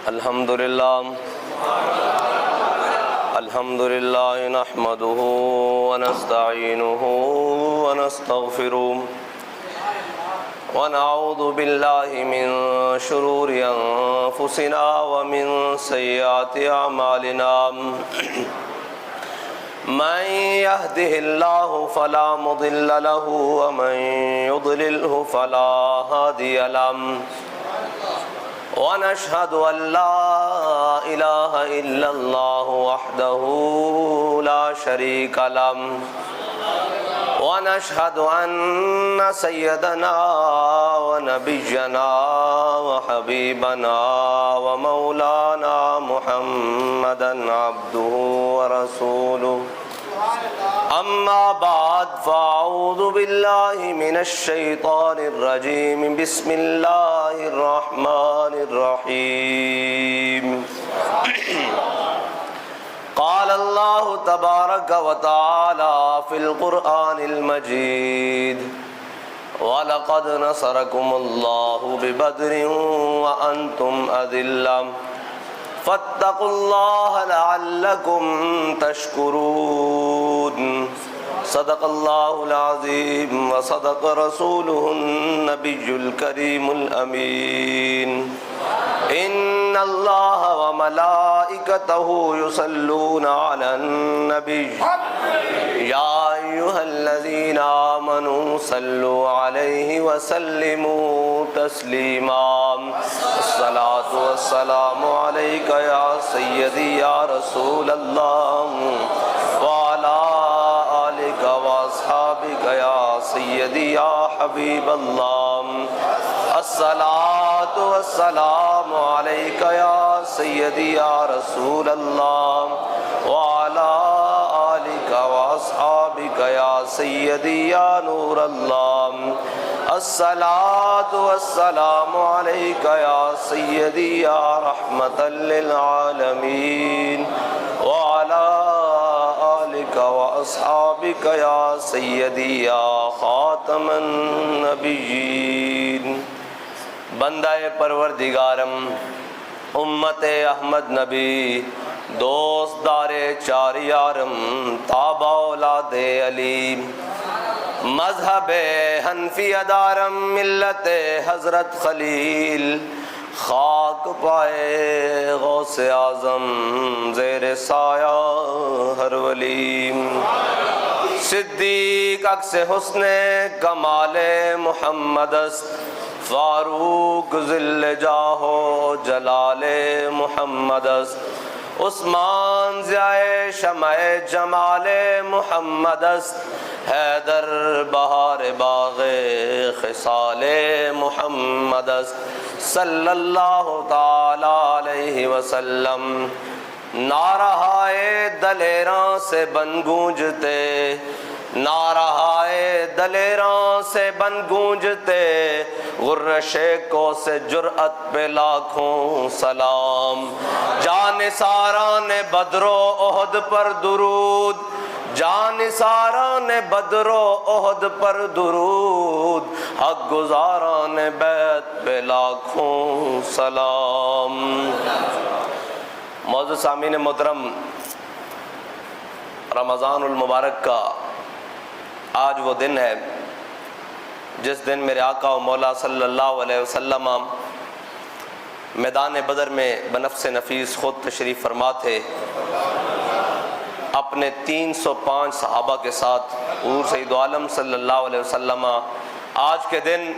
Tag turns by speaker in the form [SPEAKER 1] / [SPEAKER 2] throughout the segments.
[SPEAKER 1] الحمد لله نحمده ونستعينه ونستغفره ونعوذ بالله من شرور أنفسنا ومن سيئات أعمالنا من يهده الله فلا مضل له ومن يضلله فلا هادي له ونشهد أن لا إله إلا الله وحده لا شريك له ونشهد أن سيدنا ونبينا وحبيبنا ومولانا محمدا عبده ورسوله أما بعد فأعوذ بالله من الشيطان الرجيم بسم الله الرحمن الرحيم قال الله تبارك وتعالى في القرآن المجيد وَلَقَدْ نَصَرَكُمُ اللَّهُ بِبَدْرٍ وَأَنْتُمْ أَذِلَّةٌ فَاتَّقُوا اللَّهَ لَعَلَّكُمْ تَشْكُرُونَ صدق الله العظيم وصدق رسوله النبي الكريم الأمين إن الله وملائكته يصلون على النبي يا أيها الذين آمنوا صلوا عليه وسلموا تسليما الصلاة والسلام عليك يا سيدي يا رسول الله وعلى آلك وأصحابك يا سيدي يا حبيب الله الصلاة والسلام عليك يا سيدي يا رسول الله وعلى آلك وأصحابك يا سيدي يا نور الله الصلاة والسلام عليك يا سيدي يا رحمة للعالمين وعلى آلك وأصحابك يا سيدي يا خاتم النبيين بندہ پروردگارم امت احمد نبی دوست دار چار یارم تابع اولاد علی مذہب حنفی دارم ملت حضرت خلیل خاک پائے غوث اعظم زیر سایہ ہر ولی صدیق عکس حسن کمال محمد است فاروق ذل جاہ و جلال محمد است عثمان ضیاء شمع جمال محمد است حیدر بہار باغ خصال محمد است صلی اللہ تعالی علیہ وسلم نعرہائے دلیراں سے بن گونجتے نعرہائے دلیراں سے بن گونجتے غرش کو سے جرأت پہ لاکھوں سلام جان ساران بدر و احد پر درود جان ساران بدر و احد پر درود حق گزاران بیت پہ لاکھوں سلام معزز سامعین محترم رمضان المبارک کا آج وہ دن ہے جس دن میرے آقا و مولا صلی اللہ علیہ وسلم میدان بدر میں بنفس نفیس خود تشریف فرما تھے اپنے 305 صحابہ کے ساتھ حضور سید عالم صلی اللہ علیہ وسلم آج کے دن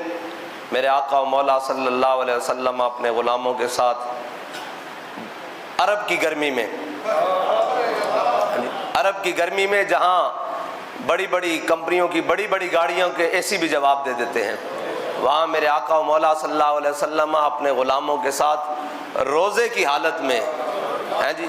[SPEAKER 1] میرے آقا و مولا صلی اللہ علیہ وسلم اپنے غلاموں کے ساتھ عرب کی گرمی میں جہاں بڑی بڑی کمپنیوں کی بڑی بڑی گاڑیوں کے اے سی بھی جواب دے دیتے ہیں وہاں میرے آقا و مولا صلی اللہ علیہ وسلم اپنے غلاموں کے ساتھ روزے کی حالت میں ہیں جی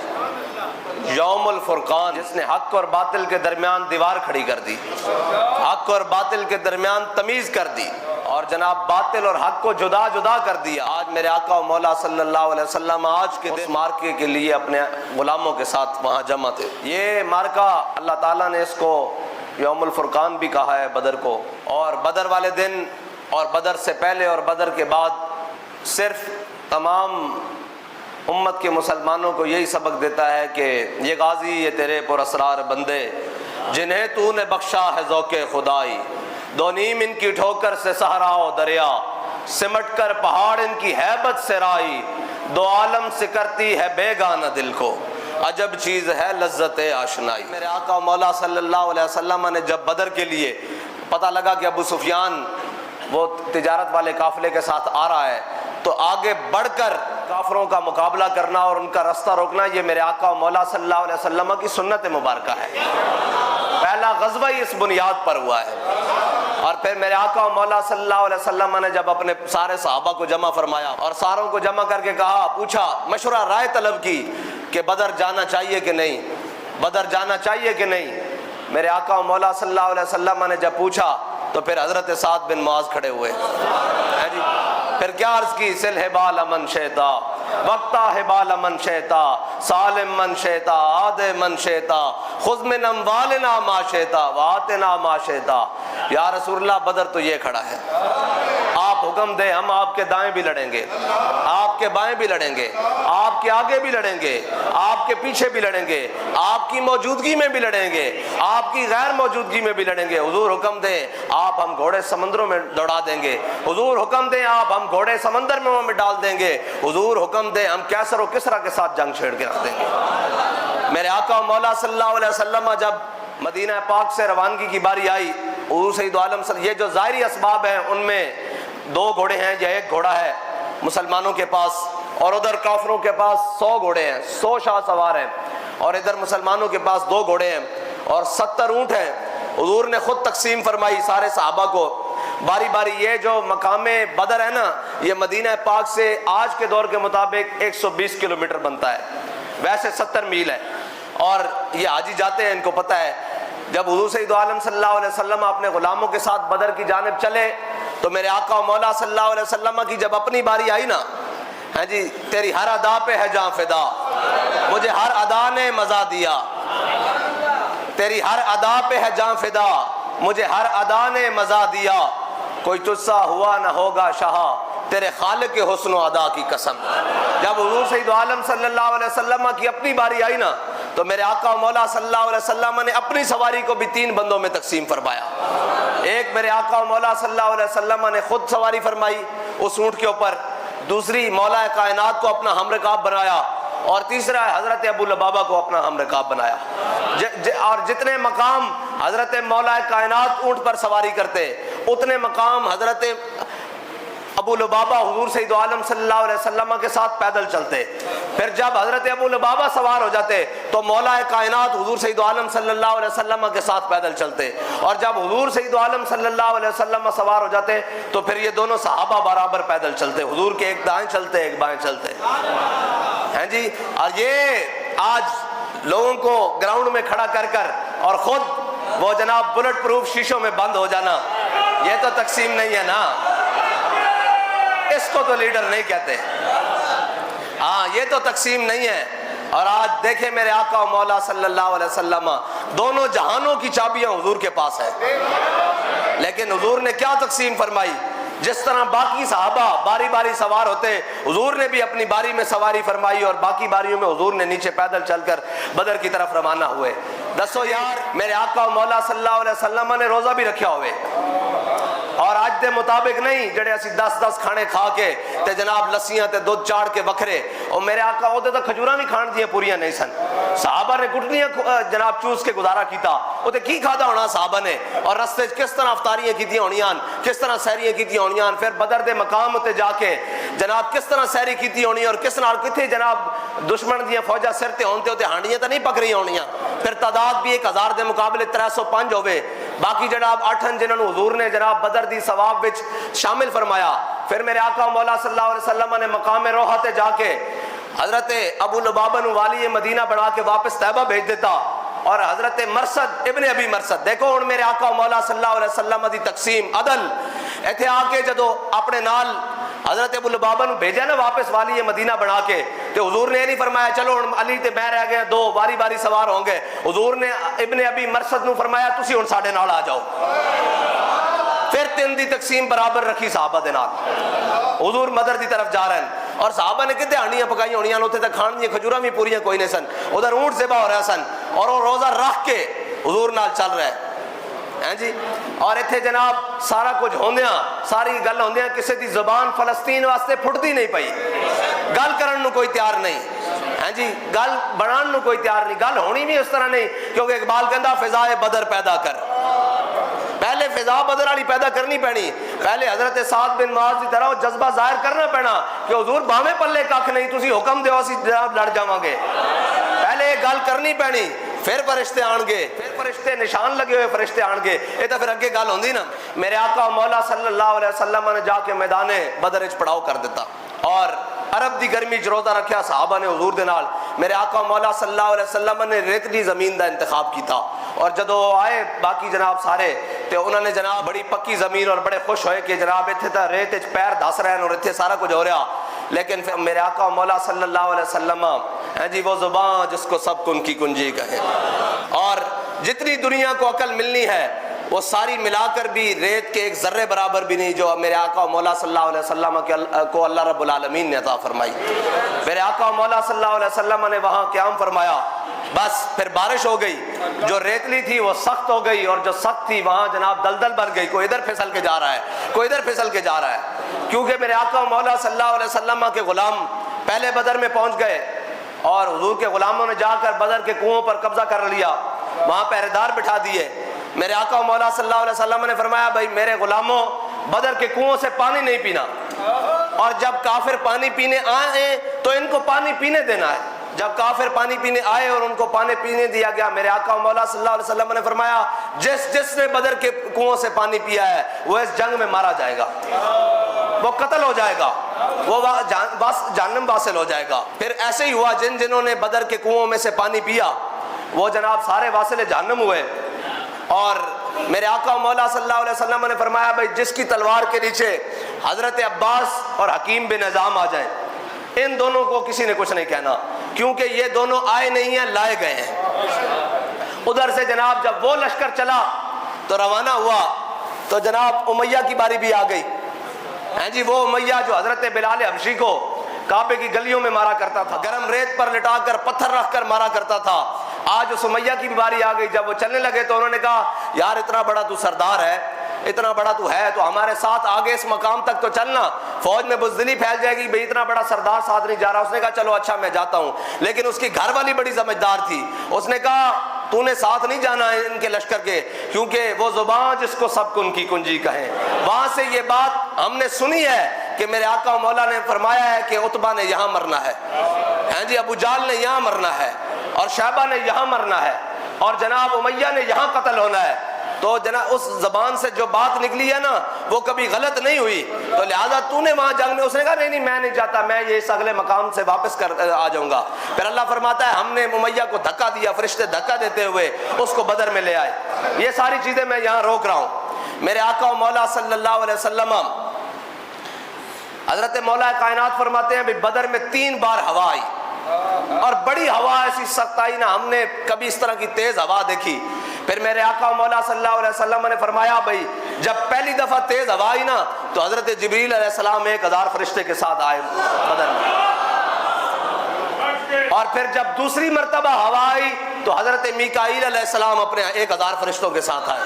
[SPEAKER 1] یوم الفرقان جس نے حق اور باطل کے درمیان دیوار کھڑی کر دی حق اور باطل کے درمیان تمیز کر دی اور جناب باطل اور حق کو جدا جدا کر دیا آج میرے آقا و مولا صلی اللہ علیہ وسلم آج کے دن مارکے کے لیے اپنے غلاموں کے ساتھ وہاں جمع تھے یہ مارکہ اللہ تعالیٰ نے اس کو یوم الفرقان بھی کہا ہے بدر کو اور بدر والے دن اور بدر سے پہلے اور بدر کے بعد صرف تمام امت کے مسلمانوں کو یہی سبق دیتا ہے کہ یہ غازی یہ تیرے پر اسرار بندے جنہیں تو نے بخشا ہے ذوق خدائی، دو نیم ان کی ٹھوکر سے صحرا و دریا، سمٹ کر پہاڑ ان کی ہیبت سے رائی، دو عالم سے کرتی ہے بیگانہ دل کو، عجب چیز ہے لذت آشنائی۔ میرے آقا و مولا صلی اللہ علیہ وسلم نے جب بدر کے لیے پتہ لگا کہ ابو سفیان وہ تجارت والے قافلے کے ساتھ آ رہا ہے، تو آگے بڑھ کر کافروں کا مقابلہ کرنا اور ان کا رستہ روکنا، یہ میرے آقا و مولا صلی اللہ علیہ وسلم کی سنت مبارکہ ہے۔ پہلا غزوہ ہی اس بنیاد پر ہوا ہے۔ اور پھر میرے آقا و مولا صلی اللہ علیہ وسلم نے جب اپنے سارے صحابہ کو جمع فرمایا اور ساروں کو جمع کر کے کہا، پوچھا، مشورہ رائے طلب کی کہ بدر جانا چاہیے کہ نہیں، بدر جانا چاہیے کہ نہیں، میرے آقا و مولا صلی اللہ علیہ وسلم نے جب پوچھا تو پھر حضرت سعد بن معاذ کھڑے ہوئے، جی پھر کیا عرض کی، سل حبال من شیتا وقتا حبال من شیتا سالم من شیتا عاد من شیتا خذ من اموالنا ما شیتا وآتنا ما شیتا۔ یا رسول اللہ بدر تو یہ کھڑا ہے، آپ حکم دیں، ہم آپ کے دائیں بھی لڑیں گے، آپ کے بائیں بھی لڑیں گے، آپ کے آگے بھی لڑیں گے، آپ کے پیچھے بھی لڑیں گے، آپ کی موجودگی میں بھی لڑیں گے، آپ کی غیر موجودگی میں بھی لڑیں گے۔ حضور حکم دیں، آپ ہم گھوڑے سمندروں میں دوڑا دیں گے، حضور حکم دیں، آپ ہم گھوڑے سمندر میں ڈال دیں گے، حضور حکم دیں، ہم کیسر و کسرا کے ساتھ جنگ چھیڑ کے رکھ دیں گے۔ میرے آقا و مولا صلی اللہ علیہ وسلم جب مدینہ پاک سے روانگی کی باری آئی، حضور سید عالم یہ جو ظاہری اسباب ہیں ان میں 2 گھوڑے ہیں یا 1 گھوڑا ہے مسلمانوں کے پاس، اور ادھر کافروں کے پاس 100 گھوڑے ہیں، 100 شاہ سوار ہیں، اور ادھر مسلمانوں کے پاس 2 گھوڑے ہیں اور 70 اونٹ ہیں۔ حضور نے خود تقسیم فرمائی سارے صحابہ کو باری باری۔ یہ جو مقام بدر ہے نا، یہ مدینہ پاک سے آج کے دور کے مطابق 120 کلومیٹر بنتا ہے، ویسے 70 میل ہے، اور یہ حاجی جاتے ہیں، ان کو پتہ ہے۔ جب حضور سید عالم صلی اللہ علیہ وسلم اپنے غلاموں کے ساتھ بدر کی جانب چلے تو میرے آقا و مولا صلی اللہ علیہ وسلم کی جب اپنی باری آئی نا، ہاں جی، تیری ہر ادا پہ ہے جاں فدا، مجھے ہر ادا نے مزہ دیا، تیری ہر ادا پہ ہے جاں فدا، مجھے ہر ادا نے مزہ دیا، کوئی تجھ سا ہوا نہ ہوگا شہا، تیرے خالق کے حسن و ادا کی قسم۔ جب حضور سید عالم صلی اللہ علیہ وسلم کی اپنی باری آئی نا تو میرے آقا و مولا صلی اللہ علیہ وسلم نے اپنی سواری کو بھی 3 بندوں میں تقسیم فرمایا۔ ایک میرے آقا و مولا صلی اللہ علیہ وسلم نے خود سواری فرمائی اس اونٹ کے اوپر، دوسری مولا کائنات کو اپنا ہمرکاب بنایا، اور تیسرا حضرت ابو لبابہ کو اپنا ہمرکاب بنایا۔ اور جتنے مقام حضرت مولا کائنات اونٹ پر سواری کرتے، اتنے مقام حضرت ابو لبابہ حضور سید عالم صلی اللہ علیہ وسلم کے ساتھ پیدل چلتے۔ پھر جب حضرت ابو لبابہ سوار ہو جاتے تو مولا کائنات حضور سید عالم صلی اللہ علیہ وسلم کے ساتھ پیدل چلتے، اور جب حضور سید عالم صلی اللہ علیہ وسلم سوار ہو جاتے تو پھر یہ دونوں صحابہ برابر پیدل چلتے، حضور کے ایک دائیں چلتے ایک بائیں چلتے، ہیں جی۔ اور یہ آج لوگوں کو گراؤنڈ میں کھڑا کر کر اور خود وہ جناب بلٹ پروف شیشوں میں بند ہو جانا، یہ تو تقسیم نہیں ہے نا، اس کو تو لیڈر نہیں کہتے، ہاں یہ تو تقسیم نہیں ہے۔ اور آج دیکھیں میرے آقا و مولا صلی اللہ علیہ وسلم، دونوں جہانوں کی چابیاں حضور کے پاس ہے، لیکن حضور نے کیا تقسیم فرمائی؟ جس طرح باقی صحابہ باری باری سوار ہوتے، حضور نے بھی اپنی باری میں سواری فرمائی، اور باقی باریوں میں حضور نے نیچے پیدل چل کر بدر کی طرف روانہ ہوئے۔ دسو یار، میرے آقا و مولا صلی اللہ علیہ وسلم نے روزہ بھی رکھیا ہوئے، اور آج دے مطابق نہیں جڑے اسی 10 کھانے کھا کے تے جناب لسیاں تے دودھ چاڑ کے وکھرے، اور میرے آقا ہوتے تو کھجوراں بھی کھان دیاں پوریاں نہیں سن، صحابہ نے گٹنیاں جناب چوس کے گزارا کیتا، وہ تے کی کھادا ہونا صحابہ نے، اور رستے کس طرح افطاریاں کیتیاں ہونیاں، کس طرح سحریاں کیتیاں ہونیاں، پھر بدر دے مقام تے جا کے جناب کس طرح سحری کیتی ہونی، اور کس نال کتھے جناب دشمن دیاں فوجاں سر تے ہون تے ہانڈیاں تے نہیں پک رہی ہونیاں، پھر تعداد بھی 1000 دے مقابلے 305 ہوئے، باقی جناب 8 جنہوں نے حضور نے جناب بدر دی ثواب وچ شامل فرمایا۔ پھر میرے آقا مولا صلی اللہ علیہ وسلم نے مقام روحہ تے جا کے حضرت ابو لبابہ نو والی مدینہ بنا کے واپس طیبہ بھیج دیتا، اور حضرت مرثد ابن ابی مرثد، دیکھو ہن میرے آقا مولا صلی اللہ علیہ وسلم دی تقسیم عدل، ایتھے آ کے جدو اپنے نال حضرت ابو لبابہ نو بھیجا نا واپس والی مدینہ بنا کے، تو حضور نے نہیں فرمایا چلو ہن علی تے میں رہ گئے 2 باری باری سوار ہوں گے، حضور نے ابن ابی مرثد نو فرمایا تسی ہن ساڈے نال آ جاؤ، پھر 3 دی تقسیم برابر رکھی صحابہ دے نال، حضور مدر دی طرف جا رہے ہیں۔ اور صحابہ نے کتنے ہانڈیاں پکائی ہونیاں ہوتے تھے کھان دی کھجوراں بھی پوریاں کوئی نہیں سن, ادھر اونٹ ذبح ہو رہا سن اور وہ روزہ رکھ کے حضور نال چل رہا ہے جی. اور اتنے جناب سارا کچھ ہوندیاں ساری گل ہوندیاں کسی دی زبان فلسطین واسطے پھٹتی نہیں پئی, گل کرن نو کوئی تیار نہیں جی, گل بنان نو کوئی تیار نہیں, گل ہونی بھی اس طرح نہیں, کیونکہ اقبال کہندا فضائے بدر پیدا کر, پہلے فضا بدر والی پیدا کرنی پینی, پہلے حضرت سعد بن معاذ کی طرح جذبہ ظاہر کرنا پینا کہ حضور باویں پلے کھ نہیں تسی حکم دیو اسی جناب لڑ جاواں گے, پہلے یہ گل کرنی پینی, پھر فرشتے آن گے, پھر فرشتے نشان لگے ہوئے فرشتے آن گے, یہ تو پھر اگے گل ہوندی نا. میرے آقا مولا صلی اللہ علیہ وسلم نے جا کے میدان بدر وچ پڑاؤ کر دیتا اور عرب دی گرمی چ روزہ رکھیا صحابہ نے حضور دے نال. میرے آقا مولا صلی اللہ علیہ وسلم نے ریتلی زمین دا انتخاب کیتا اور جدو آئے باقی جناب سارے تو انہوں نے جناب بڑی پکی زمین اور بڑے خوش ہوئے کہ جناب اتنے تو ریت وچ پیر دس رہے ہیں اور اتنے سارا کچھ ہو رہا. لیکن پھر میرے آقا مولا صلی اللہ علیہ وسلم ہیں جی وہ زبان جس کو سب کن کی کنجی کہے, اور جتنی دنیا کو عقل ملنی ہے وہ ساری ملا کر بھی ریت کے ایک ذرے برابر بھی نہیں جو میرے آقا مولا صلی اللہ علیہ وسلم کو اللہ رب العالمین نے عطا فرمائی. میرے آقا مولا صلی اللہ علیہ وسلم نے وہاں قیام فرمایا, بس پھر بارش ہو گئی, جو ریتلی تھی وہ سخت ہو گئی اور جو سخت تھی وہاں جناب دلدل بن گئی, کوئی ادھر پھسل کے جا رہا ہے کوئی ادھر پھسل کے جا رہا ہے, کیونکہ میرے آقا مولا صلی اللہ علیہ وسلم کے غلام پہلے بدر میں پہنچ گئے اور حضور کے غلاموں نے جا کر بدر کے کنووں پر قبضہ کر لیا, وہاں پہرے دار بٹھا دیے. میرے آقا مولا صلی اللہ علیہ وسلم نے فرمایا بھائی میرے غلاموں بدر کے کنووں سے پانی نہیں پینا, اور جب کافر پانی پینے آئے تو ان کو پانی پینے دینا ہے. جب کافر پانی پینے آئے اور ان کو پانی پینے دیا گیا, میرے آقا مولا صلی اللہ علیہ وسلم نے فرمایا جس نے بدر کے کنووں سے پانی پیا ہے وہ اس جنگ میں مارا جائے گا, وہ قتل ہو جائے گا, وہ جہنم واصل ہو جائے گا. پھر ایسے ہی ہوا جنہوں نے بدر کے کنووں میں سے پانی پیا وہ جناب سارے واصل جہنم ہوئے. اور میرے آقا مولا صلی اللہ علیہ وسلم نے فرمایا بھائی جس کی تلوار کے نیچے حضرت عباس اور حکیم بن نظام آ جائیں ان دونوں کو کسی نے کچھ نہیں کہنا, کیونکہ یہ دونوں آئے نہیں ہیں لائے گئے ہیں. ادھر سے جناب جب وہ لشکر چلا تو روانہ ہوا تو جناب امیہ کی باری بھی آ گئی ہیں جی, وہ امیہ جو حضرت بلال حبشی کو کعبے کی گلیوں میں مارا کرتا تھا, گرم ریت پر لٹا کر پتھر رکھ کر مارا کرتا تھا, آج اس امیہ کی باری آ گئی. جب وہ چلنے لگے تو انہوں نے کہا یار اتنا بڑا تو سردار ہے, اتنا بڑا تو ہے تو ہمارے ساتھ آگے اس مقام تک تو چلنا, فوج میں بزدلی پھیل جائے گی, بھئی اتنا بڑا سردار ساتھ نہیں جا رہا. اس نے کہا چلو اچھا میں جاتا ہوں, لیکن اس کی گھر والی بڑی سمجھدار تھی, اس نے کہا تو نے ساتھ نہیں جانا ہے ان کے لشکر کے, کیونکہ وہ زبان جس کو سب کن کی کنجی کہیں. وہاں سے یہ بات ہم نے سنی ہے کہ میرے آقا مولا نے فرمایا ہے کہ عتبہ نے یہاں مرنا ہے ہیں جی, ابو جال نے یہاں مرنا ہے اور شیبہ نے یہاں مرنا ہے اور جناب امیہ نے یہاں قتل ہونا ہے. تو جناب اس زبان سے جو بات نکلی ہے نا وہ کبھی غلط نہیں ہوئی, تو لہذا تو نے وہاں جنگ میں, اس نے کہا نہیں میں نہیں جاتا, میں یہ اس اگلے مقام سے واپس کر آ جاؤں گا. پھر اللہ فرماتا ہے ہم نے امیہ کو دھکا دیا, فرشتے دھکا دیتے ہوئے اس کو بدر میں لے آئے. یہ ساری چیزیں میں یہاں روک رہا ہوں. میرے آقا مولا صلی اللہ علیہ وسلم حضرت مولا کائنات فرماتے ہیں بدر میں 3 بار ہوا آئی اور بڑی ہوا ایسی سخت آئی نا ہم نے کبھی اس طرح کی تیز ہوا دیکھی. پھر میرے آقا مولا صلی اللہ علیہ وسلم نے فرمایا بھائی جب پہلی دفعہ تیز ہوا آئی نا تو حضرت جبریل علیہ السلام 1000 فرشتے کے ساتھ آئے بدر میں, اور پھر جب دوسری مرتبہ ہوا آئی تو حضرت میکائیل علیہ السلام اپنے 1000 فرشتوں کے ساتھ آئے,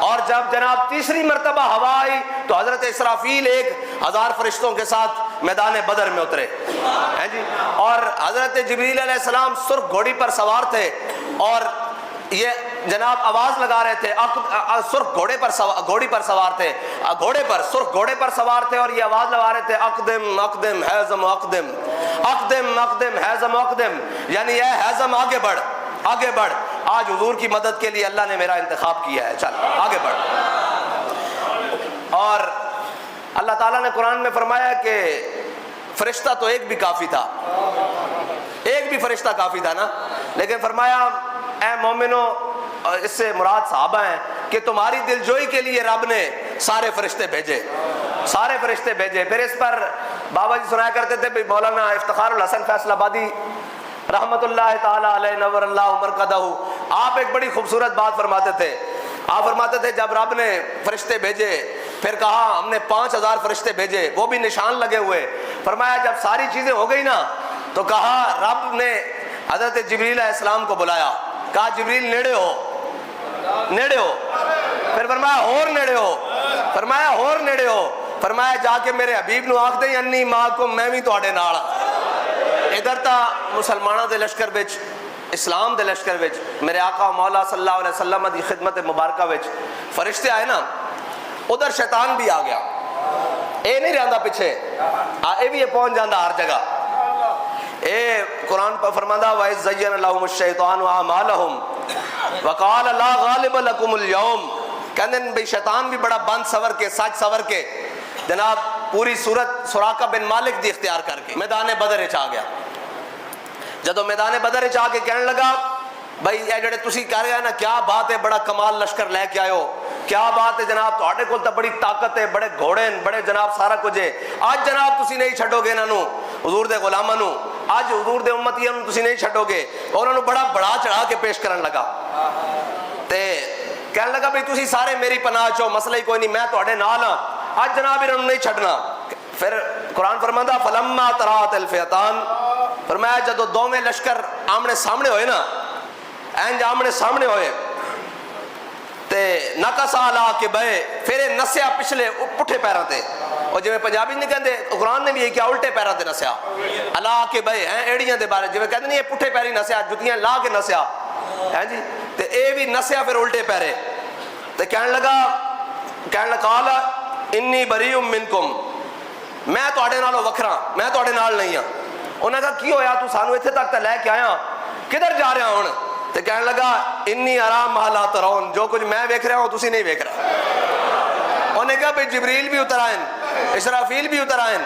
[SPEAKER 1] اور جب جناب تیسری مرتبہ ہوا آئی تو حضرت اسرافیل 1000 فرشتوں کے ساتھ میدان بدر میں اترے ہیں جی, اور حضرت جبریل علیہ السلام سرخ گھوڑی پر سوار تھے اور یہ جناب آواز لگا رہے تھے, سرخ گھوڑی پر سوار تھے, سرخ گھوڑے پر سوار تھے اور یہ آواز لگا رہے تھے اقدم اقدم حیزم اقدم, اقدم اقدم حیزم اقدم, یعنی اے حیزم آگے بڑھ آگے بڑھ, آج حضور کی مدد کے لیے اللہ نے میرا انتخاب کیا ہے, چل آگے بڑھ. اور اللہ تعالیٰ نے قرآن میں فرمایا کہ فرشتہ تو ایک بھی کافی تھا, ایک بھی فرشتہ کافی تھا نا, لیکن فرمایا اے مومنو, اس سے مراد صحابہ ہیں, کہ تمہاری دلجوئی کے لیے رب نے سارے فرشتے بھیجے, سارے فرشتے بھیجے. پھر اس پر بابا جی سنایا کرتے تھے, مولانا افتخار الحسن فیصل آبادی رحمت اللہ تعالی علیہ نور اللہ مرقدہ, آپ ایک بڑی خوبصورت بات فرماتے تھے. آپ فرماتے تھے جب رب نے فرشتے بھیجے پھر کہا ہم نے 5000 فرشتے بھیجے, وہ بھی نشان لگے ہوئے, فرمایا جب ساری چیزیں ہو گئی نا تو کہا رب نے حضرت جبریل علیہ السلام کو بلایا, کہا جبریل نیڑے ہو, نیڑے ہو. پھر فرمایا ہور نیڑے ہو, فرمایا ہور نیڑے ہو. فرمایا جا کے میرے حبیب نو آکھ دے انی معکم, میں بھی تواڈے نال. ادھر تا مسلمانوں دے لشکر وچ, اسلام دے لشکر وچ, میرے آقا مولا صلی اللہ علیہ وسلم دی خدمت مبارکہ وچ فرشتے آئے نا, ادھر شیطان بھی آ گیا. اے نہیں رہندا پیچھے, اے بھی پہنچ جاندا ہر جگہ. اے قرآن پر فرماندا وَإِذْ زَيَّنَ لَهُمُ الشَّيْطَانُ أَعْمَالَهُمْ وَقَالَ لَا غَالِبَ لَكُمُ الْيَوْمَ. کہندے بھئی شیطان بھی بڑا بند سور کے, سچ سور کے جناب پوری صورت سراقہ بن مالک دی اختیار کر کے میدان بدر چ آ گیا. جدو میدان بدر چ آ کے کہنے لگا بھائی یہ جڑے تسی کہہ رہے ہیں نا کیا بات ہے, بڑا کمال لشکر لے کے آئے ہو, کیا بات ہے جناب, تواڈے کول تے بڑی طاقت ہے, بڑے گھوڑے ہیں, بڑے جناب سارا کچھ ہے. آج جناب تسی نہیں چھڈو گے انہاں نو, حضور دے غلاماں نو, آج حضور دے امتیاں نو تسی نہیں چھڈو گے. اور انہاں نو بڑا بڑا چڑھا کے پیش کرن لگا تے کہنے لگا بھئی تسی سارے میری پناہ چو, مسئلہ ہی کوئی نہیں, میں تواڈے نال ہاں, آج جناب انہاں نو نہیں چھڈنا. پھر قرآن فرماندا فلما ترات الفئتان, فرمایا جدو دوویں لشکر آمنے سامنے ہوئے نا, اینج آمنے سامنے ہوئے تے نکسا علا کے بے, پھر نسیا پچھلے پٹھے پیراں تے. اور جویں پنجابی نہیں کہندے, قرآن نے بھی یہ کیا الٹے پیراں تے نسیا, علا کے بے ہیں ایڑیاں دے بارے, جویں کہندے نہیں یہ پٹھے پیری نسیا, جتیاں لا کے نسیا ہیں جی, تے اے بھی نسیا پھر الٹے پیرے. تے کہنے لگا قال انی بریء منکم, میں تواڈے نالوں وکھرا, میں تواڈے نال نہیں ہاں. انہاں کہا کی ہویا, تو سانو ایتھے تک تے لے کے آیا, کدھر جا رہا ہن؟ تے کہنے لگا انی ارا ما لا ترون, جو کچھ میں ویکھ رہا ہوں تسی نہیں ویکھ رہا. انہوں نے کہا بھئی جبریل بھی اتر آئیں, اسرافیل بھی اتر آئیں,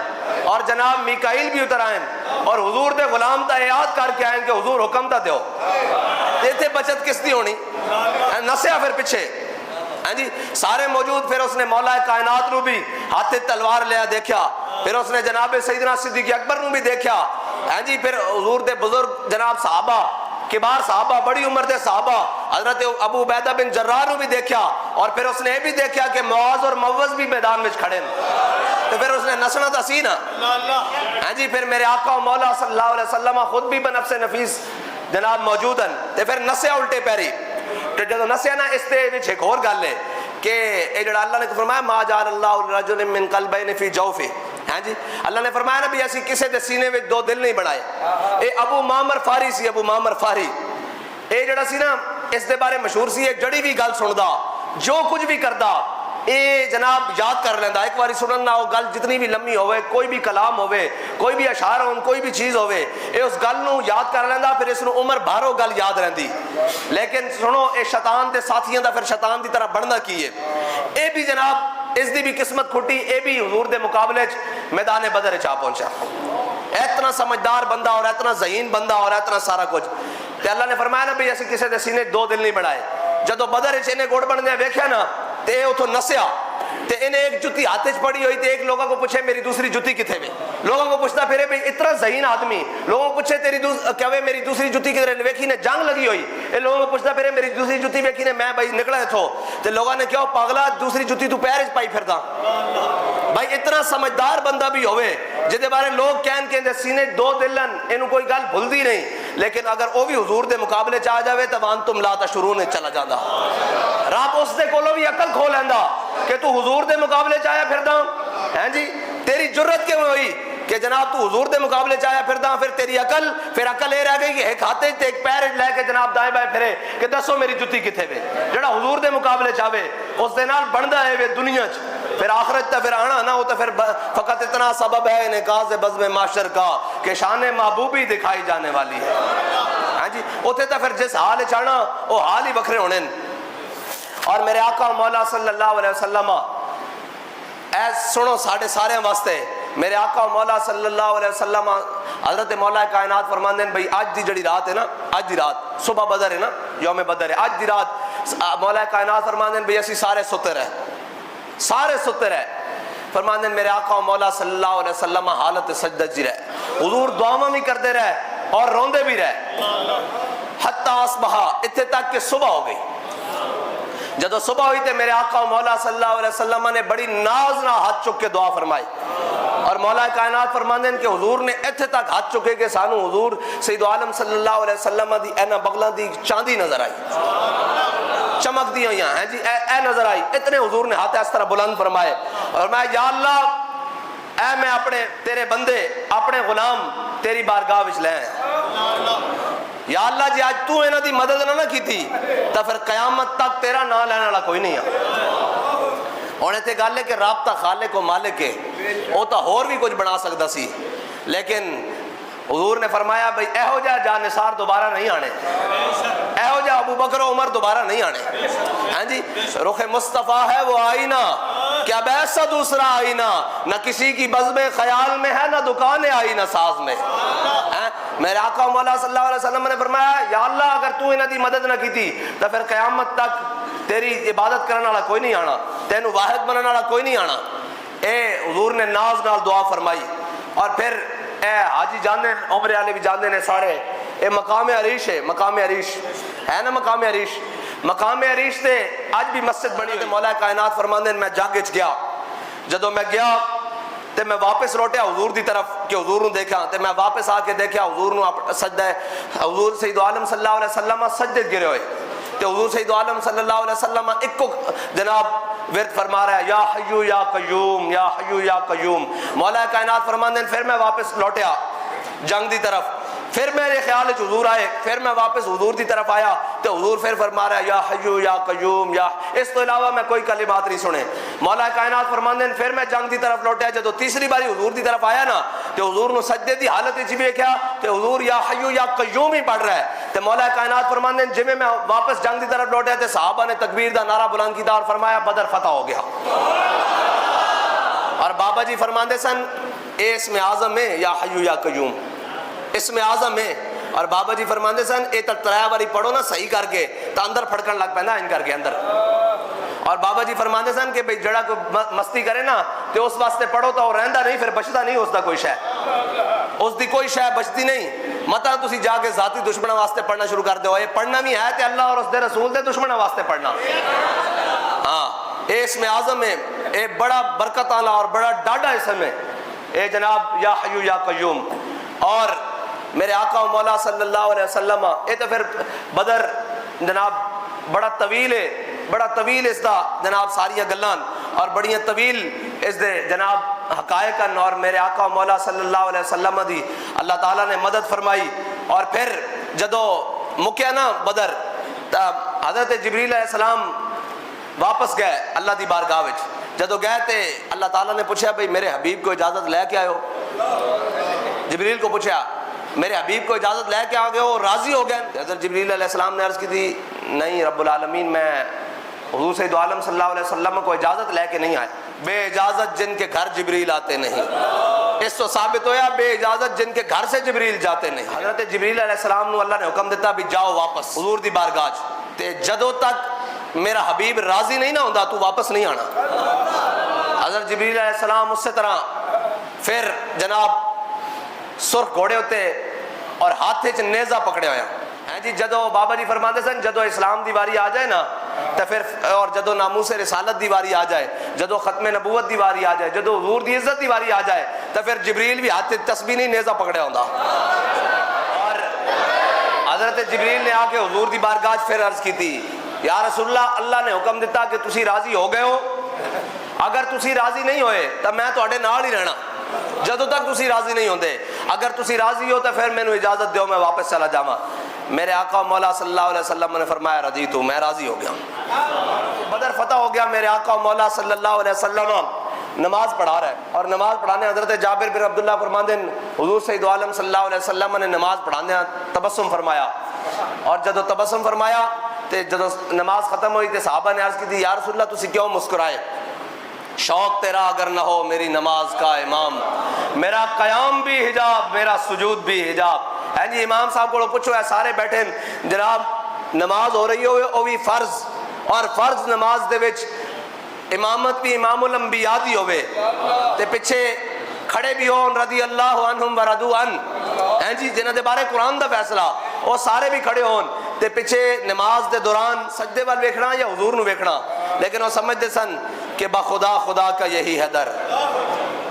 [SPEAKER 1] اور جناب میکائیل بھی اتر آئیں, اور حضور دے غلام تا یاد کر کے آئیں کہ حضور حکم تا دیو. ایتھے بچت کس دی ہونی, نسیا پھر پیچھے ہیں جی سارے موجود. پھر اس نے مولا کائنات نو بھی ہاتھ تلوار لیا دیکھا, پھر اس نے جناب سیدنا صدیق اکبر نو بھی دیکھا ہیں جی, پھر حضور دے بزرگ جناب صحابہ, کبار صحابہ, بڑی عمر دے صحابہ, حضرت ابو عبیدہ بن جراح نو بھی دیکھا, اور پھر اس نے یہ بھی دیکھا کہ معاذ اور موز بھی میدان میں کھڑے ہیں. تو پھر اس نے نسنا تا سی نا ہیں جی. پھر میرے آقا و مولا صلی اللہ علیہ وسلم خود بھی بنفس نفیس جناب موجود ہیں, تو پھر نسیا الٹے پیری. تو جدو نسیا نا, اس تے وچ ایک اور گل ہے کہ اے جڑا اللہ نے فرمایا ما جعل اللہ لرجل من قلبین فی جوفہ, ہاں جی اللہ نے فرمایا نا بھی ایسی کسی دے سینے میں دو دل نہیں بنائے. اے ابو معمر فاری سی, ابو معمر فاری, اے جڑا سی نا اس دے بارے مشہور سی, ایک جڑی بھی گل سندا, جو کچھ بھی کردا اے جناب یاد کر لیندا. ایک باری سنن نہ, وہ گل جتنی بھی لمبی ہوئے, کوئی بھی کلام ہوئے, کوئی بھی اشعار ہون, کوئی بھی چیز ہوئے, اے اس گل نو یاد کر لیندا, پھر اس نو عمر بھارو گل یاد رہندی. لیکن سنو اے شیطان دے ساتھیاں دا پھر شیطان دی طرح بننا کی ہے. اے بھی جناب اس دی بھی قسمت کھٹی, اے بھی حضور دے مقابلے چ میدان بدر چ پہنچا. اتنا سمجھدار بندہ اور اتنا ذہین بندہ اور اتنا سارا کچھ. تے اللہ نے فرمایا نا بھی ایسے کسی دے سینے دو دل نہیں بنائے. جدو بدر چ انہیں گوڑ بننے ویکھیا نا, تے اتو نسیا, تے انہیں ایک جتی ہاتھ پڑی ہوئی, تے ایک لوگوں کو پوچھے میری دوسری جتی کتنے میں, لوگوں کو پوچھتا پھرے بھئی اتنا ذہین آدمی, لوگوں کو پوچھے تیری کیا میری دوسری جتی کدھر, ویکھی نے جنگ لگی ہوئی, اے لوگوں کو پوچھتا پھرے میری دوسری جتی ویکھی نے, میں بھائی نکلا تھو, تے لوگوں نے کیا پاگلا دوسری جتی تو پیر پائی پھردا. بھائی اتنا سمجھدار بندہ بھی ہوئے جدے بارے لوگ کہن کہ سینے دو دلن, اینو کوئی گل بھلدی نہیں, لیکن اگر وہ بھی حضور دے مقابلے چاہ جاوے تو وانتم لا تشعرون چلا جاندا. رب اس دے کولو بھی عقل کھو لیندا کہ تو حضور دے مقابلے چاہیا پھردا ہیں جی, تیری جرت کیوں ہوئی کہ جناب تو حضور دے مقابلے چاہیا پھردا. پھر تیری عقل, پھر عقل یہ رہ گئی کہ ایک ہاتھے تے ایک پیر لے کے جناب دائیں بائیں پھرے کہ دسو میری جتی کتھے وے. جڑا حضور دے مقابلے چاہے اس دے نال بندا ہے وے دنیا چ, پھر آخرت تا پھر آنا نہ ہو تو پھر فقط اتنا سبب ہے انعکاس بزم معاشر کا کہ شان محبوبی دکھائی جانے والی ہے. ہاں جی اوتے تا پھر جس حال چاہنا وہ حال ہی وکھرے ہونے. اور میرے آقا مولا صلی اللہ علیہ وسلم ایس سنو ساڑھے سارے واسطے, میرے آقا مولا صلی اللہ علیہ وسلم حضرت مولا کائنات فرماندے ہیں بھئی آج دی جڑی رات ہے نا, آج دی رات صبح بدر ہے نا, یوم بدر ہے, آج دی رات مولا کائنات فرماندے ہیں بھئی اسی سارے ستے رہے, سارے ستے رہے. فرماندے ہیں میرے آقا مولا صلی اللہ علیہ وسلم حالت سجدہ جی رہے, حضور دعاواں بھی کردے رہے اور روندے بھی رہے, حتی اصبح اتنے تک کہ صبح ہو گئی. جدو صبح ہوئی تے میرے آقا مولا صلی اللہ علیہ وسلم نے بڑی ناز نہ ہاتھ چک کے دعا فرمائی, اور مولا کائنات فرماندے کہ حضور نے اتنے تک ہاتھ چکے کہ سانو حضور سید عالم صلی اللہ علیہ وسلم دی اینا بغلاں دی چاندی نظر آئی، چمک دی ہوئی ہیں جی، اے نظر آئی، اتنے حضور نے ہاتھ اس طرح بلند فرمائے اور میں یا اللہ اے میں اپنے تیرے بندے اپنے غلام تیری بارگاہ وچ لے آئے، یا اللہ جی آج تو انہاں دی مدد نہ کی تھی تو پھر قیامت تک تیرا نام لینے والا کوئی نہیں ہے۔ ہونے تے گل ہے کہ رابطہ خالق و مالک ہے، وہ تو اور بھی کچھ بنا سکتا سی، لیکن حضور نے فرمایا بھئی ایہو جا جانثار دوبارہ نہیں آنے، ایہو جا ابو بکر و عمر دوبارہ نہیں آنے، ہاں جی رخ مصطفیٰ ہے وہ آئینہ کیا ایسا دوسرا آئینہ، نہ کسی کی بزم خیال میں ہے نہ دکان آئینہ ساز میں۔ میرے آقا مولا صلی اللہ علیہ وسلم نے فرمایا یا اللہ اگر تو انہاں دی مدد نہ کی تھی تو پھر قیامت تک تیری عبادت کرنے والا کوئی نہیں آنا، تینوں واحد بننے والا کوئی نہیں آنا۔ اے حضور نے ناز نال دعا فرمائی اور پھر اے حاجی جاندے عمر والے بھی جاندے نے سارے، اے مقام عریش ہے، مقام عریش ہے نا، مقام عریش، مقام عریش سے آج بھی مسجد بنی تے مولا کائنات فرماندے میں جاگ وچ گیا، جدوں میں گیا تے میں واپس لوٹیا حضور دی طرف کہ حضور نو دیکھا تے میں واپس آ کے دیکھا حضور نو سجدہ حضور سید عالم صلی اللہ علیہ وسلم سجدے گرے ہوئے تے حضور سید عالم صلی اللہ علیہ وسلم ایک کو جناب ورد فرما رہا ہے یا حیو یا قیوم یا حیو یا قیوم۔ مولا کائنات فرماندے پھر میں واپس لوٹیا جنگ دی طرف، پھر میرے خیال وچ حضور آئے، پھر میں واپس حضور دی طرف آیا تو حضور پھر فرما رہا ہے یا حیو یا قیوم یا، اس تو علاوہ میں کوئی کلمات نہیں سنے۔ مولا کائنات فرماندے پھر میں جنگ دی طرف لوٹیا، جدو تیسری باری حضور دی طرف آیا نا تو حضور نو سجدے دی حالت وچ ویکھیا کہ حضور یا حیو یا قیوم ہی پڑھ رہا ہے تے مولا کائنات فرماندے جویں میں واپس جنگ دی طرف لوٹیا تے صحابہ نے تکبیر دا نعرہ بلند کیتا اور فرمایا بدر فتح ہو گیا۔ اور بابا جی فرماندے سن اے اسم اعظم ہے یا حیو یا قیوم، اسم اعظم ہے، اور بابا جی فرماندے سن اے تریا باری پڑھو نا صحیح کر کے تو اندر پھڑکن لگ پیندا ان کر کے اندر۔ اور بابا جی فرماندے سن کہ بھئی جڑا کوئی مستی کرے نا تو اس واسطے پڑھو تو رہندا نہیں، پھر بچدا نہیں اس دا کوئی شے، اس دی کوئی شے بچتی نہیں۔ متا تسی جا کے ذاتی دشمنوں واسطے پڑھنا شروع کر دو، یہ پڑھنا بھی ہے تے اللہ اور اس دے رسول دے دشمنوں واسطے پڑھنا۔ ہاں اے اسم اعظم ہے، اے بڑا برکت والا اور بڑا ڈاڈا اسم ہے اے جناب یا حیو یا قیوم۔ اور میرے آقا و مولا صلی اللہ علیہ وسلم اے تو پھر بدر جناب بڑا طویل ہے، بڑا طویل اس دا جناب ساریاں گلان اور بڑیاں طویل اس دے جناب حقائق، اور میرے آقا و مولا صلی اللہ علیہ وسلم دی اللہ تعالیٰ نے مدد فرمائی۔ اور پھر جدو مکیا نا بدر حضرت جبریل علیہ السلام واپس گئے اللہ دی بارگاہ وچ، جدو گئے تے اللہ تعالیٰ نے پوچھا بھئی میرے حبیب کو اجازت لے کے آئے ہو، جبریل کو پوچھا میرے حبیب کو اجازت لے کے آ گئے ہو، راضی ہو گئے؟ حضرت جبریل علیہ السلام نے عرض کی تھی نہیں رب العالمین میں حضور سید عالم صلی اللہ علیہ وسلم کو اجازت لے کے نہیں آئے، بے اجازت جن کے گھر جبریل آتے نہیں، اس تو ثابت ہویا بے اجازت جن کے گھر سے جبریل جاتے نہیں۔ حضرت جبریل علیہ السلام نو اللہ نے حکم دیتا بھی جاؤ واپس حضور دی بارگاہ تے جدوں تک میرا حبیب راضی نہیں نہ ہوندا تو واپس نہیں آنا۔ حضرت جبریل علیہ السلام اسی طرح پھر جناب سرخ گھوڑے ہوتے اور ہاتھے چ نیزہ پکڑے ہویا ہیں جی، جدو بابا جی فرماتے سن جدو اسلام دی واری آ جائے نا تو پھر اور جدو ناموس رسالت دی واری آ جائے، جدو ختم نبوت دی واری آ جائے، جدو حضور دی عزت دی واری آ جائے تو پھر جبریل بھی ہاتھ تسبیح نہیں نیزہ پکڑے ہوندا۔ اور حضرت جبریل نے آ کے حضور دی بارگاہ پھر عرض کی تھی یا رسول اللہ اللہ نے حکم دیتا کہ تسی راضی ہو گئے ہو، اگر تسی راضی نہیں ہوئے تو میں تواڈے نال ہی رہنا جدو تک تسی راضی نہیں ہوندے، اگر تسی راضی ہو تو پھر مینوں اجازت دیو میں واپس چلا جاواں۔ میرے آقا مولا صلی اللہ علیہ وسلم نے فرمایا رضیت ہوں، میں راضی ہو گیا، بدر فتح ہو گیا۔ میرے آقا مولا صلی اللہ علیہ وسلم نماز پڑھا رہا ہے اور نماز پڑھانے حضرت جابر بن عبداللہ فرماتے ہیں حضور سید عالم صلی اللہ علیہ وسلم نے نماز پڑھانے تبسم فرمایا، اور جدو تبسم فرمایا تے جدو نماز ختم ہوئی تے صحابہ نے عرض کی تھی یا رسول اللہ تسی کیوں مسکرائے؟ شوق تیرا اگر نہ ہو میری نماز کا امام، میرا قیام بھی حجاب میرا سجود بھی حجاب۔ ہے جی امام صاحب کو پوچھو ہے سارے بیٹھے جناب نماز ہو رہی ہوئے وہ بھی فرض، اور فرض نماز دے وچ امامت بھی امام الانبیاء دی ہوئے تے پیچھے کھڑے بھی ہون رضی اللہ عنہم ورضوا عنہ، ہیں جی جنہاں دے بارے قرآن دا فیصلہ وہ سارے بھی کھڑے ہون تے پیچھے نماز دے دوران سجدے وال ویکھنا یا حضور نو ویکھنا، لیکن وہ سمجھتے سن کہ بخدا خدا کا یہی ہے در۔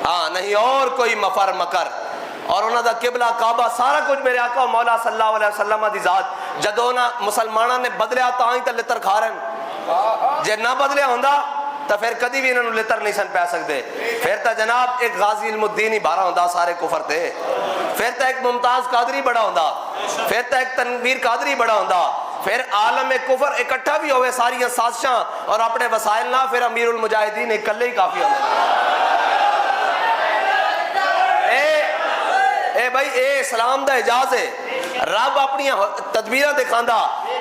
[SPEAKER 1] ہاں نہیں اور کوئی مفر مکر، اور انہوں دا قبلہ کعبہ سارا کچھ میرے آقا و مولا صلی اللہ علیہ وسلم دی ذات جدوں نہ مسلمانوں نے بدلیا تاں ہی تے لتر کھا رہے ہیں، جے نہ بدلیا ہوندا تو پھر کدی بھی انہوں نے لتر نہیں سن پہ سکتے، پھر تو جناب ایک غازی علم الدین ہی بارہ ہوندا سارے کفر تے، پھر تو ایک ممتاز قادری بڑا ہوندا، پھر تو ایک تنویر قادری بڑا ہوندا، پھر عالم کفر اکٹھا بھی ہوئے ساری سازشاں اور اپنے وسائل نہ، پھر امیر المجاہدین اکلے ہی کافی ہوندے۔ اے بھائی اے اسلام دا اعجاز ہے، رب اپنی تدبیرہ دکھاندا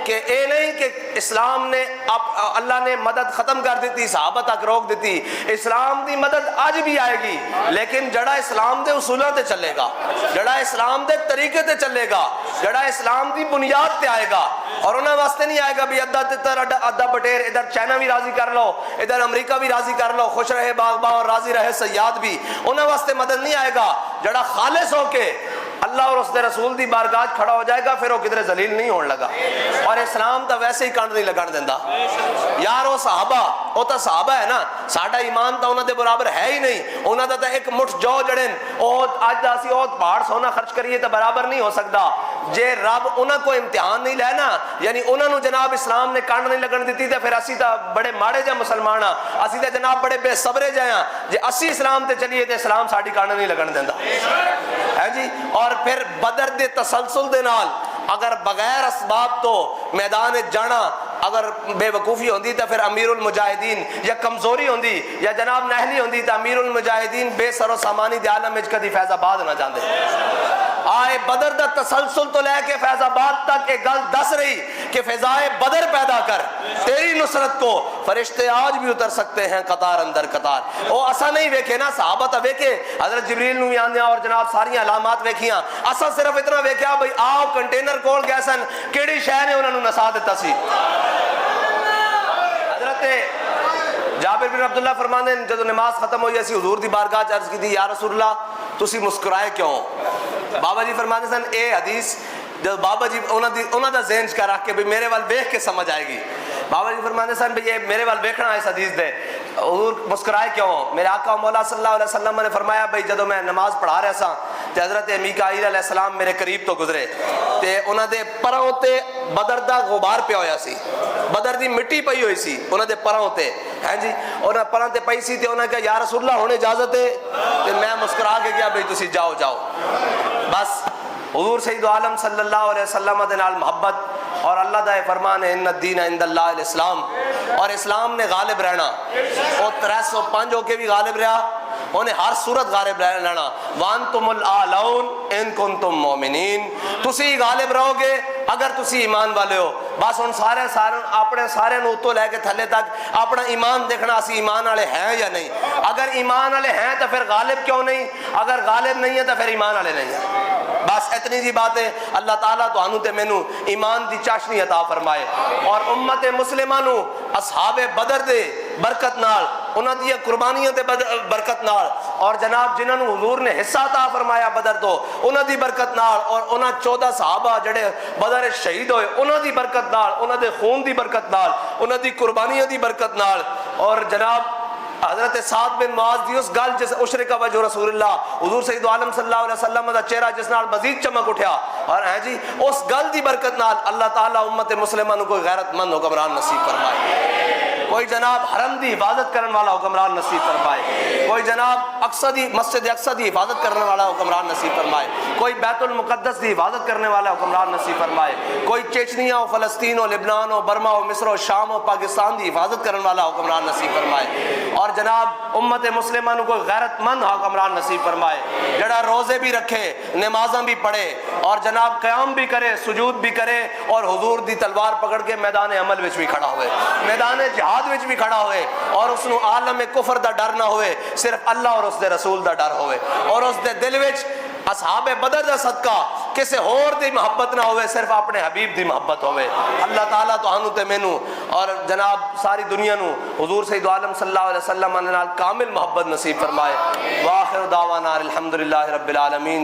[SPEAKER 1] کہ اے نہیں کہ اسلام نے اللہ نے مدد ختم کر دیتی، صحابہ تک روک دیتی، اسلام دی مدد آج بھی آئے گی، لیکن جڑا اسلام دے اصولوں تے چلے گا، جڑا اسلام دے طریقے تے چلے گا، جڑا اسلام دی بنیاد تے آئے گا، اور انہاں واسطے نہیں آئے گا بھی ادھا تتر ادھا بٹیر، ادھر چائنا بھی راضی کر لو، ادھر امریکہ بھی راضی کر لو، خوش رہے باغباں اور راضی رہے صیاد بھی، انہاں واسطے مدد نہیں آئے گا، جڑا خالص ہو کے اللہ اور اس دے رسول دی بارگاہ کھڑا ہو جائے گا، پھر وہ کدھر ذلیل نہیں ہون لگا، اور اسلام تا ویسے ہی کانڈ نہیں لگان دیندہ۔ یار وہ صحابہ، وہ تا صحابہ ہے نا، ساڑھا ایمان تا انہوں دے برابر ہے ہی نہیں، انہوں دا تا ایک مٹھ جو جڑیں آج دا سی اوت پہاڑ سونا خرچ کریے تا برابر نہیں ہو سکتا، جے رب انہوں کو امتحان نہیں لینا، یعنی انہوں نے جناب اسلام نے کانڈ نہیں لگن دیتی تا پھر اسی تا بڑے ماڑے جا مسلمان ہاں، اسی تا جناب بڑے بے صبرے جائیں، جے اسی اسلام تے چلیے تے اسلام ساڑھی کانڈ نہیں لگن دیندہ ہے جی۔ اور پھر بدر دے تسلسل دے نال اگر بغیر اسباب تو میدان جانا اگر بے وقوفی ہوندی تو پھر امیر المجاہدین یا کمزوری ہوندی یا جناب نہلی ہوندی تو امیر المجاہدین بے سر و سامانی دے عالم وچ کدی فیض آباد نہ جاندے۔ آئے بدر دا تسلسل تو لے کے فیض آباد تک ایک گل دس رہی کہ فضائے بدر پیدا کر تیری نصرت کو فرشتے آج بھی اتر سکتے ہیں قطار اندر قطار۔ وہ اسا نہیں ویکھے نا، صحابہ تا ویکھے، حضرت جبریل نو آندے اور جناب ساری علامات ویکھیاں، اسا صرف اتنا ویکھیا بھئی آؤ کنٹینر کول گئے سن، کیڑی شے نے انہاں نو نسا دتا سی۔ حضرت جابر بن عبداللہ فرماندے جدو نماز ختم ہوئی اسی حضور دی بارگاہ چ عرض کی یا رسول اللہ تسی مسکرائے کیوں؟ بابا جی فرماندے سن اے حدیث جب بابا جی انہاں دا ذہن چ رکھ کے بھی میرے وال ویکھ کے سمجھ آئے گی، بابا جی فرماندے سن بھی یہ میرے وال ویکھنا اس حدیث دے، حضور مسکرائے کیوں؟ میرے آقا مولا صلی اللہ علیہ وسلم نے فرمایا بھئی جدو میں نماز پڑھا رہا سا تے حضرت میکائیل علیہ السلام میرے قریب تو گزرے تے انہاں دے پراں تے بدر دا غبار پیا ہویا سی، بدر دی مٹی پئی ہوئی سی انہاں دے پراں تے، ہیں جی، انہاں پراں تے پئی سی تے انہاں کہا یا رسول اللہ ہن اجازت ہے، تے میں مسکرا کے گیا بھئی تسی جاؤ جاؤ۔ بس حضور سید عالم صلی اللہ علیہ وسلم دے نال محبت اور اللہ دا فرمان ہے ان الدین عند اللہ الاسلام، اور اسلام نے غالب رہنا، وہ 305 ہو کے بھی غالب رہا، انہیں ہر صورت غالب رہنا، وانتم الاعلون ان کنتم مومنین، تسی غالب رہو گے اگر تسی ایمان والے ہو۔ بس ان سارے اپنے سارے نوتوں لے کے تھلے تک اپنا ایمان دیکھنا اسی ایمان والے ہیں یا نہیں، اگر ایمان والے ہیں تو پھر غالب کیوں نہیں، اگر غالب نہیں ہے تو پھر ایمان والے نہیں ہیں۔ بس اتنی جی بات ہے، اللہ تعالیٰ تو انہوں تے مینوں ایمان دی چاشنی عطا فرمائے، اور امت مسلمہ نو اصحاب بدر دے برکت نال، انہاں دی قربانیاں دے برکت نال، اور جناب جنہاں نو حضور نے حصہ عطا فرمایا بدر تو انہاں دی برکت نال، اور انہاں 14 صحابہ جڑے بدر شہید ہوئے انہاں دی برکت نال، انہاں دے خون دی برکت نال، انہاں دی قربانیاں دی برکت نال، اور جناب حضرت سعد بن معاذ دی اس گل جس اشرک وجہ رسول اللہ حضور سید عالم صلی اللہ علیہ وسلم دا چہرہ جس نال مزید چمک اٹھیا، اور ہے جی اس گل دی برکت نال اللہ تعالیٰ امت مسلمہ نو کوئی غیرت مند حکمران نصیب فرمائے، کوئی جناب حرم دی حفاظت کرنے والا حکمران نصیب فرمائے، کوئی جناب اقصی دی مسجد اقصی دی حفاظت کرنے والا حکمران نصیب فرمائے، کوئی بیت المقدس دی حفاظت کرنے والا حکمران نصیب فرمائے، کوئی چیچنیا و فلسطین و لبنان و برما و مصر و شام و پاکستان دی حفاظت کرنے والا حکمران نصیب فرمائے، اور جناب امت مسلمہ نو کوئی غیرت مند حکمران نصیب فرمائے جڑا روزے بھی رکھے، نمازاں بھی پڑھے، اور جناب قیام بھی کرے، سجود بھی کرے، اور حضور دی تلوار پکڑ کے میدان عمل وچ بھی کھڑا ہوئے، میدان جہاد وچ بھی کھڑا ہوئے، اور اس نو عالم کفر دا ڈر نہ ہوئے، صرف اللہ اور اس دے رسول دا ڈر ہوئے، اور اس دے دل وچ اصحاب بدر دا صدقہ کسے اور دی محبت نہ ہوئے، صرف اپنے حبیب دی محبت ہوئے۔ اللہ تعالیٰ تو ہنو تے مینو اور جناب ساری دنیا نو حضور سید عالم صلی اللہ علیہ وسلم نال کامل محبت نصیب فرمائے۔ وآخر دعوانا الحمدللہ رب العالمین۔